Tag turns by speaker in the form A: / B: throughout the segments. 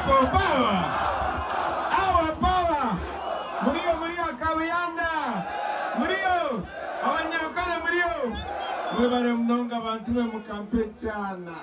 A: People power. Our power. Murio Kawiyanda. Murio. Abanyakana Murio. Mwebale mnonga bantuwe mukampe chana.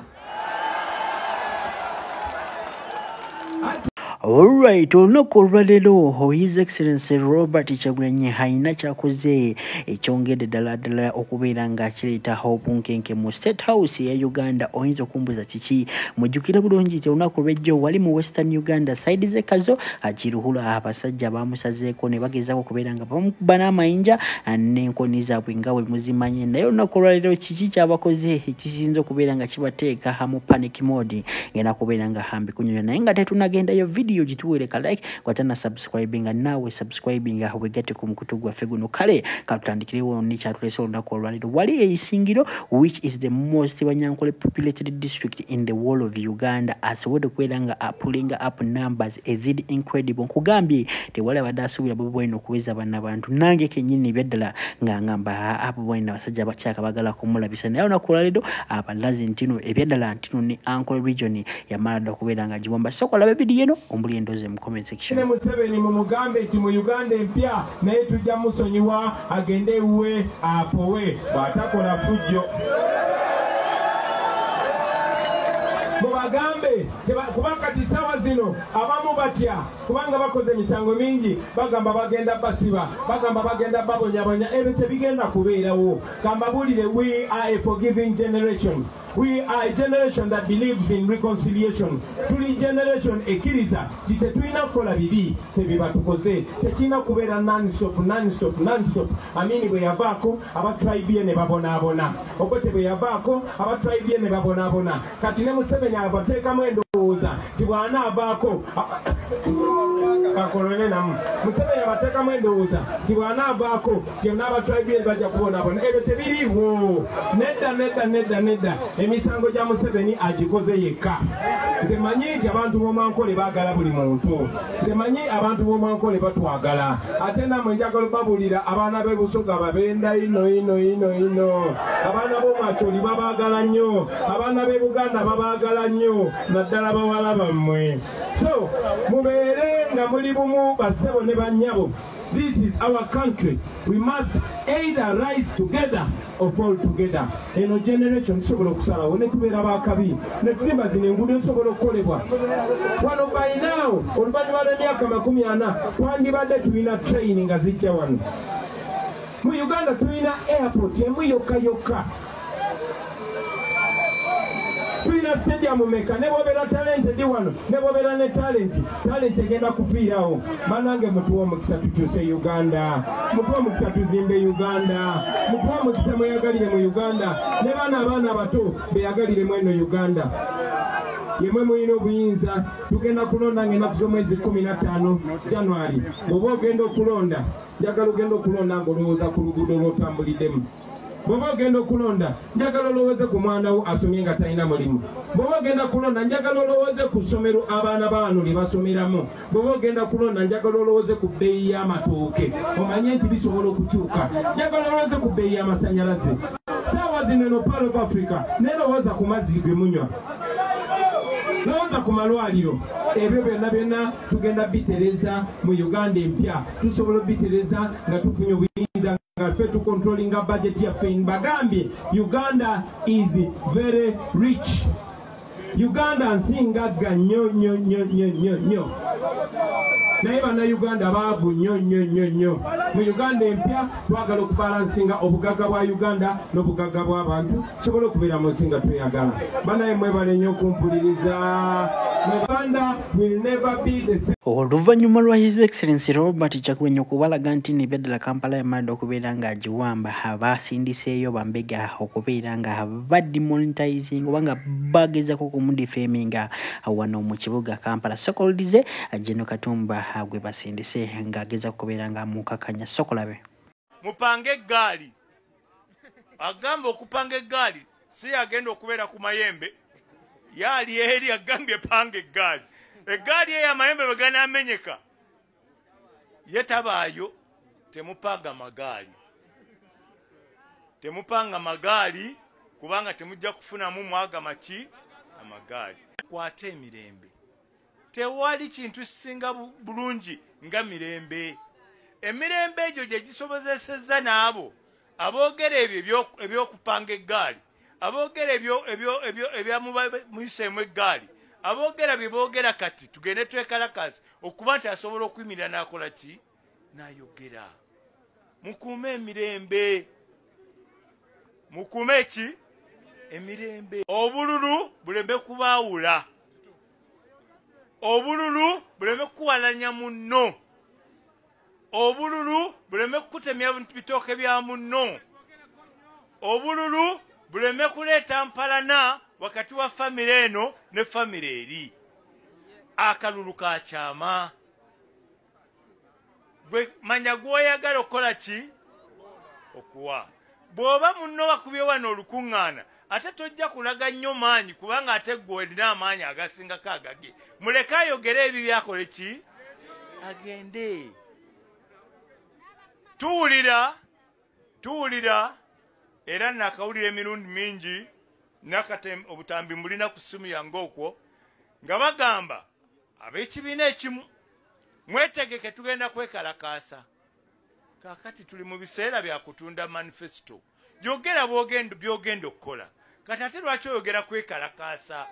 B: Alright, olunaku olwaleero His Excellency Robert Kyagulanyi Haina kyakoze ekyongedde ddala okubeera nga kireeta obunkenke mu State House ya Uganda. Oyinza okumbuza kiki? Mujjukira bulungi nti olunaku olw'ejjo wali mu Western Uganda side z'Ekazo Kiruhura abasajja baamusazeeko ne bagezaako okubeera nga bamukuba n'amayinja n'enkoni zaabwe nga bwe muzimanye. Naye olunaku olwaleero kiki kyabakoze ekisinza okubeera nga kibateeka mu panic mode ngenda kubeera nga hambi kunyonyo. Naye nga tetunagendayo video jituweleka like kwatana subscribing nawe subscribing wegate ku mukutu gwaffe guno. Kale katutandikirewo ni kyatulese olunaku olwaleero. Wali Isingiro, which is the most Banyankole populated district in the whole of Uganda, asobodde okubeera nga pulling up numbers ezid incredible. Nkugambye tewali abadde asuubira bwino okuweza bannabantu. Nange kennyini byaddala nga ngamba abo bwino abasajja abakyaka bagala kumulabisa. Naye olunaku olwaleero abalazi ntino ebyaddala ntino ne Ankole region yamala dda okubeera nga giwamba. Soko labe video eno ombulendoze mu comment section.
A: Ne Museveni mu mugambe nti mu Uganda empya naye tujja musonyiwa agende uwe apowe bw'atakola fujjo. Mubagambe kuba kati sawa zino abamu batya kubanga bakoze emisango mingi bagamba bagenda basiba bagamba bagenda babonyabonya. Ebyo tebigenda kubeerawo. Kambabulire, we are a forgiving generation. We are a generation that believes in reconciliation. Tuli generation ekkiriza nti tetulina kukola bibi tebiba tukoze. Tekirina kubeera non-stop. Amini bwe yavaako abatribe ne babonaabona. Obote bwe yavaako abatribe ne babonaabona. Kati ne Museveni abateekamu endowooza nti bw'anaavaako kakolole namu. Museveni abateekamu endowooza nti bw'anaavaako byonna abatribe bajja kubonaabona. Ebyo tebiriiwo. Nedda. Emisango gya Museveni agikoze yekka. Nze manyi nti abantu b'Omwankole baagala buli muntu. Nze manyi abantu b'Omwankole batwagala. Ate namwe njagala babulira abaana b'e Busoga babenda ino. Abaana b'Omwacholi babaagala nnyo. Abaana b'e Buganda babaagala nnyo. Naddala bawala bammwe. So mubeere nga muli bumu bassebo ne bannyabo. This is our country. We must either rise together or fall together. Eno generation tusobola okusalawo ne tubeera bakabi ne tuzimba zino enguudo zisobola okukolebwa. Wano by now oluvannyuma lw'emyaka 40 twandibadde tulina training nga zijja wano. Mu Uganda tulina airport emu yokka. Tulina stadium meka ne bw'obeera talented wano ne bw'obeera ne talent egenda kufiirawo. Banange mutuwa omukisa tukyuse Uganda, mutuwa omukisa tuzimbe Uganda, mutuwa omukisa mweyagalire mu Uganda ne abaana abato beyagalire mu eno Uganda. Yemwe muyina obuyinza tugenda kulonda ng'ennaku z'omwezi 15 January. Bw'oba ogenda okulonda njagala ogenda okulonda ng'olowooza ku luguudo lw'otambuliddemu. Bw'oba ogenda okulonda njagala olowooze ku mwana wo asomye nga talina mulimu. Bw'oba ogenda kulonda njagala olowooze ku ssomero abaana baano lye basomeramu. Bw'oba ogenda kulonda njagala olowooze ku bbeeyi y'amatooke omanye nti bisobola okukyuka. Njagala olowooze ku bbeeyi y'amasannyalaze. Saawa zino eno Pearl of Africa nerowooza ku mazzi ge munywa. Lowooza ku malwaliro. Ebyo byonna tugenda bitereza mu Uganda empya. Tusobola bitereza nga tufunye obuyinza to controlling a budget yaffe. Bagambye Uganda is very rich. Uganda nsingagga nnyo. Naye bannayuganda baavu nnyo. Mu Uganda empya twagala okubalansinga obugagga bwa Uganda n'obugagga bw'abantu tusobole okubeera mu nsi nga tweyagala. Banaye mwebale nnyo okumpuliriza. Uganda will never be the same.
B: Oluvannyuma lwa His Excellency Robert Kyagulanyi okubalaga nti n'ebyaddala Kampala yamalidde okubeera nga agiwamba abasindiseeyo bambega okubeera nga bademonetizing oba nga bagezaako okumudifeminga wano mu kibuga Kampala. Sokolize General Katumba gwe basindise ng'agezaako okubeera nga mukakanya. Sokolabe
C: mupange eggaali agamba okupanga eggaali si agenda okubeera ku mayembe yali eri agambye panga eggaali. Eggaali ey'amayembe bwe ganaamenyeka ye tabaayo. Temupanga magaali kubanga temujja kufunamu mwagama ki amagaali. Kwate emirembe tewali kintu singa bulungi nga mirembe. Emirembe egyo gye gisobozesezza n'abo aboogera ebyo ebyokupanga eggaali, aboogera ebyamuyiseemu eggaali, aboogera bye boogera kati tugende twekalakazi okuba nti asobola okuyimirira n'akola ki n'ayogera. Mukuume emirembe, mukuume ki emirembe. Obululu buleme kubaawula, obululu buleme kuwalanya munno, obululu buleme kutemya bitooke bya munno, obululu buleme kuleeta mpalana wakati wa famire eno ne famire eri. Akalulu ka kyama. Gwe manya gw'oyagala okukola ki okuwa. Bw'oba munno bakubye wano olukuŋŋaana ate tojja kulaga nnyo maanyi kubanga ate gwe olina amaanyi agasingako agage. Muleke ayogere ebi byakole ki agende. Tuwulira era nakawulira emirundi mingi obutambi mulina ku ssimu yange okwo nga bagamba ab'ekibiina ekimu mwetegeke tugenda kwekalakaasa. Kaakati tuli mu biseera bya kutunda manifesto. Yogera byogenda okukola. Kati ate lwaki oyogera kwekalakaasa?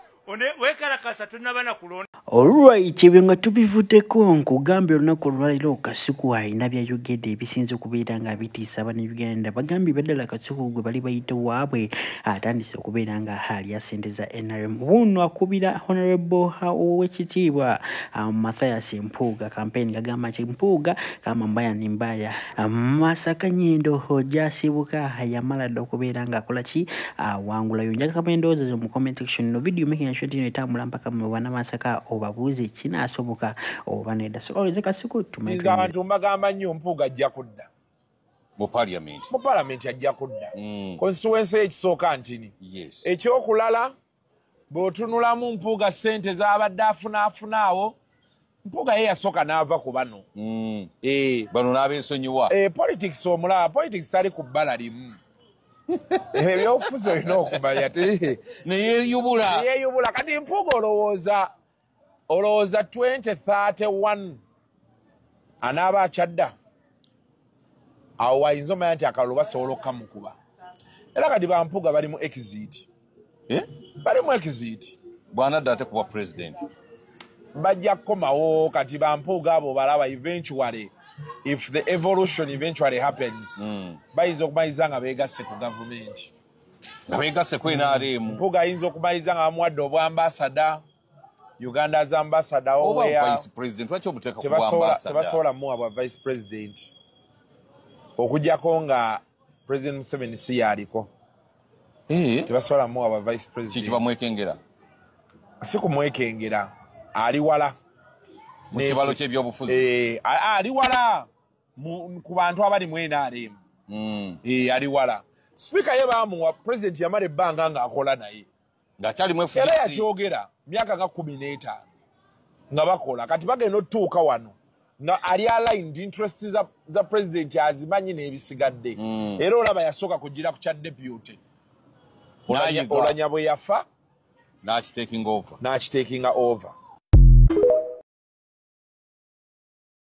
C: Wekalakaasa tonnabana kulonda.
B: Alright, ebyo nga tubivuddeko nkugambye olunaku olwaleero Kasuku alina byayogedde ebisinze okubeera nga bitiisa bannayuganda. Bagambye baddala Kasuku gwe bali bayita waabwe atandise okubeera nga alya ssente za NRM. Buno akubira Honorable ow'ekitiibwa Mathias Mpuuga campaign gagamba nti Mpuuga kama mbaya ni mbaya. Masaka Nyindo gyasibuka yamala dda okubeera nga akola ki wangulayo. Njaga kama endowooza zo mu comment section no video making sure tino etambula mpaka mu bana Masaka obabuuze kinaasoboka oba nedda. So oleze Kasuku tumeka
D: abantu mbagamba nnyo Mpuuga ajja kudda
E: mu parliament
D: ajja kudda constituency ekisooka ntini.
E: Yes.
D: Ekyokulala bw'otunulamu Mpuuga ssente z'abadde afunaafunaawo Mpuuga ye yasooka n'ava ku bano.
E: Bano n'abensonyiwa.
D: Politics omulaba politics tali ku bbala limu. Ebyobufuzi olina okumanya neyeeyubula kati Mpuuga olowooza 2031 anaaba akyadda awo wayinza omanya nti akalulu basobola okukamukuba. Era kati ba Mpuuga bali mu exit. Bali mu exit.
E: Bw'anadda ate kuba president
D: bajja kukomawo kati ba Mpuuga abo balaba eventually if the evolution eventually happens bayinza okumaliriza nga beegasse ku gavumenti.
E: Nga beegasse ku NRM.
D: Mpuuga ayinza okumaliriza nga bamuwadde obwambasada Uganda's ambassador
E: oba vice president. Lwaki obuteeka ku bwambasada?
D: Tebasobola muwa bwa vice president okujjako nga President Museveni si yaliko. Tebasobola muwa bwa vice president.
E: Kiki bamwekengera?
D: Si kumwekengera, ali wala
E: mu kibalo ky'ebyobufuzi.
D: Ali wala ku bantu abali mu NRM. Ali wala. Speaker ye baamuwa president yamala ebbanga ng'akola naye.
E: Ng'akyali mu FDC.
D: Era yakyogera myaka nga 15 nga bakola. Kati bagenda otuuka wano nga ali aligned interests za president azimanyi n'ebisigadde. Era olaba yasooka kugira ku kya deputy. Olanya bwe yafa
E: n'akitakinga over.